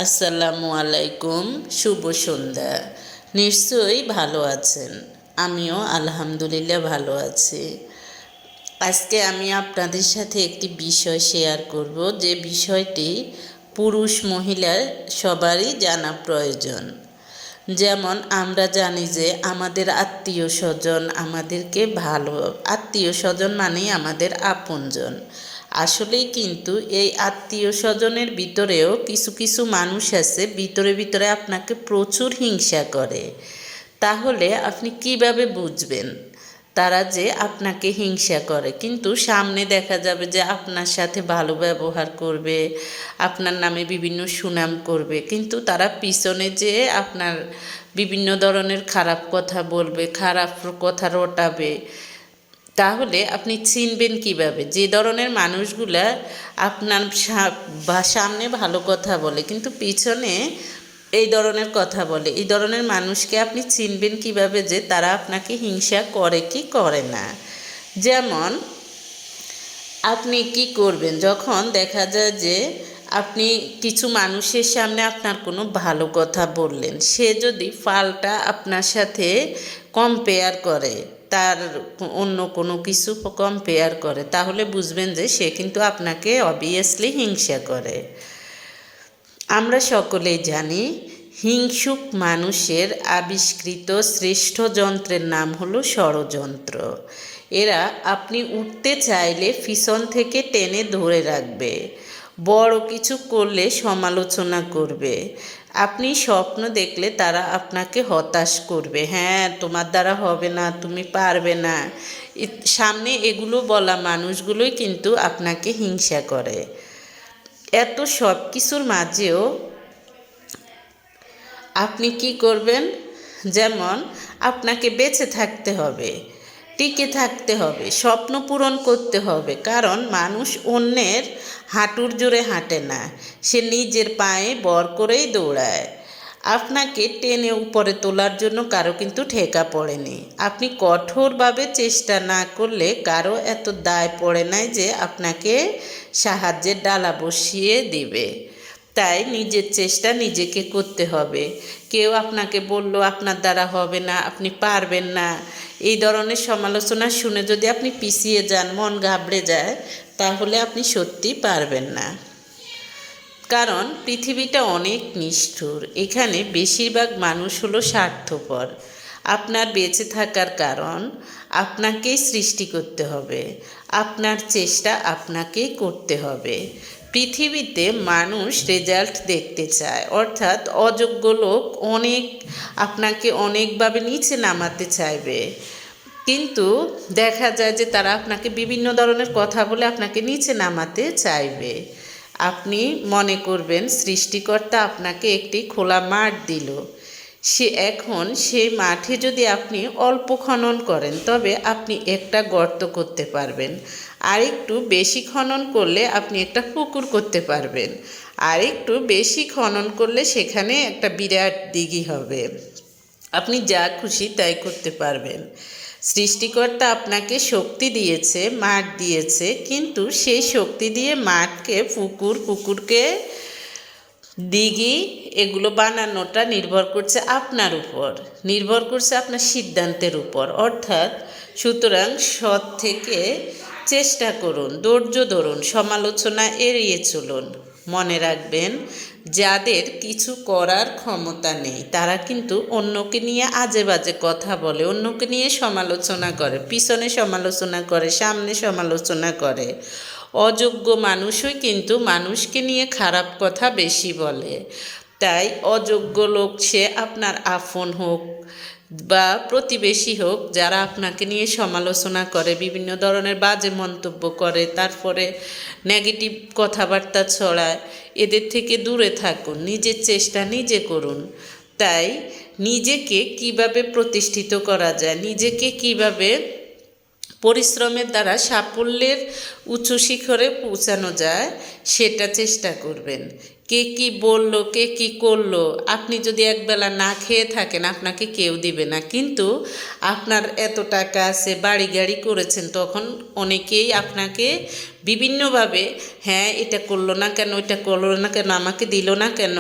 আসসালামু আলাইকুম, শুভ সন্ধ্যা। নিশ্চয়ই ভালো আছেন। আমিও আলহামদুলিল্লাহ ভালো আছি। আজকে আমি আপনাদের সাথে একটি বিষয় শেয়ার করব, যে বিষয়টি পুরুষ মহিলা সবারই জানা প্রয়োজন। যেমন আমরা জানি যে আমাদের আত্মীয় স্বজন আমাদেরকে ভালো, আত্মীয় স্বজন মানেই আমাদের আপনজন। আসলেই কিন্তু এই আত্মীয় স্বজনের ভিতরেও কিছু কিছু মানুষ আছে ভিতরে ভিতরে আপনাকে প্রচুর হিংসা করে। তাহলে আপনি কিভাবে বুঝবেন তারা যে আপনাকে হিংসা করে? কিন্তু সামনে দেখা যাবে যে আপনার সাথে ভালো ব্যবহার করবে, আপনার নামে বিভিন্ন সুনাম করবে, কিন্তু তারা পিছনে যে আপনার বিভিন্ন ধরনের খারাপ কথা বলবে, খারাপ কথা রটাবে। তাহলে আপনি চিনবেন কিভাবে যে ধরনের মানুষগুলা আপনার সামনে ভালো কথা বলে কিন্তু পিছনে এই ধরনের কথা বলে? এই ধরনের মানুষকে আপনি চিনবেন কিভাবে যে তারা আপনাকে হিংসা করে কি করে না? যেমন আপনি কি করবেন যখন দেখা যায় যে আপনি কিছু মানুষের সামনে আপনার কোনো ভালো কথা বললেন, সে যদি পাল্টা আপনার সাথে কম্পেয়ার করে, তার অন্য কোনো কিছু কম্পেয়ার করে, তাহলে বুঝবেন যে সে কিন্তু আপনাকে অবভিয়াসলি হিংসা করে। আমরা সকলেই জানি হিংসুক মানুষের আবিষ্কৃত শ্রেষ্ঠ যন্ত্রের নাম হলো ষড়যন্ত্র। এরা আপনি উঠতে চাইলে পিছন থেকে টেনে ধরে রাখবে, বড় কিছু করলে সমালোচনা করবে, আপনি স্বপ্ন দেখলে তারা আপনাকে হতাশ করবে, হ্যাঁ তোমার দ্বারা হবে না, তুমি পারবে না। সামনে এগুলো বলা মানুষগুলোই কিন্তু আপনাকে হিংসা করে। এত সব কিছুর মাঝেও আপনি কি করবেন? যেমন আপনাকে বেঁচে থাকতে হবে, টিকে থাকতে হবে, স্বপ্ন পূরণ করতে হবে। কারণ মানুষ অন্যের হাঁটুর জোরে হাঁটে না, সে নিজের পায়ে ভর করেই দৌড়ায়। আপনাকে টেনে উপরে তোলার জন্য কারো কিন্তু ঠেকা পড়েনি। আপনি কঠোরভাবে চেষ্টা না করলে কারো এত দায় পড়ে নাই যে আপনাকে সাহায্যের ডালা বসিয়ে দিবে। তাই নিজের চেষ্টা নিজেকে করতে হবে। কেউ আপনাকে বলল আপনার দ্বারা হবে না, আপনি পারবেন না, এই ধরনের সমালোচনা শুনে যদি আপনি পিছিয়ে যান, মন ঘাবড়ে যায়, তাহলে আপনি সত্যিই পারবেন না। কারণ পৃথিবীটা অনেক নিষ্ঠুর, এখানে বেশিরভাগ মানুষ হলো স্বার্থপর। আপনার বেঁচে থাকার কারণ আপনাকেই সৃষ্টি করতে হবে, আপনার চেষ্টা আপনাকেই করতে হবে। পৃথিবীতে মানুষ রেজাল্ট দেখতে চায়, অর্থাৎ অযোগ্য লোক আপনাকে অনেকভাবে নিচে নামাতে চাইবে, কিন্তু দেখা যায় যে তারা আপনাকে বিভিন্ন ধরনের কথা বলে আপনাকে নিচে নামাতে চাইবে। আপনি মনে করবেন সৃষ্টিকর্তা আপনাকে একটি খোলা মাঠ দিল, এখন সেই মাঠে যদি আপনি অল্প খনন করেন তবে আপনি একটা গর্ত করতে পারবেন, আর একটু বেশি খনন করলে আপনি একটা পুকুর করতে পারবেন, আর একটু বেশি খনন করলে সেখানে একটা বিরাট দিঘি হবে। আপনি যা খুশি তাই করতে পারবেন। সৃষ্টিকর্তা আপনাকে শক্তি দিয়েছে, মাঠ দিয়েছে, কিন্তু সেই শক্তি দিয়ে মাঠকে পুকুরকে দিঘি এগুলো বানানোটা নির্ভর করছে আপনার উপর, নির্ভর করছে আপনার সিদ্ধান্তের উপর। অর্থাৎ সুতরাং সৎ থেকে চেষ্টা করুন, ধৈর্য ধরুন, সমালোচনা এড়িয়ে চলুন। মনে রাখবেন, যাদের কিছু করার ক্ষমতা নেই তারা কিন্তু অন্যকে নিয়ে আজে বাজে কথা বলে, অন্যকে নিয়ে সমালোচনা করে, পিছনে সমালোচনা করে, সামনে সমালোচনা করে। অযোগ্য মানুষই কিন্তু মানুষকে নিয়ে খারাপ কথা বেশি বলে। তাই অযোগ্য লোক, সে আপনার আপন হোক বা প্রতিবেশী হোক, যারা আপনাকে নিয়ে সমালোচনা করে, বিভিন্ন ধরনের বাজে মন্তব্য করে, তারপরে নেগেটিভ কথাবার্তা ছড়ায়, এদের থেকে দূরে থাকুন, নিজের চেষ্টা নিজে করুন। তাই নিজেকে কিভাবে প্রতিষ্ঠিত করা যায়, নিজেকে কিভাবে পরিশ্রমের দ্বারা সাফল্যের উচ্চ শিখরে পৌঁছানো যায় সেটা চেষ্টা করবেন। কে কি বলল, কে কি করলো, আপনি যদি একবেলা না খেয়ে থাকেন আপনাকে কেউ দিবে না, কিন্তু আপনার এত টাকা আছে, বাড়ি গাড়ি করেছেন, তখন অনেকেই আপনাকে বিভিন্নভাবে, হ্যাঁ এটা করলো না কেন, এটা করলো না কেন, আমাকে দিল না কেন,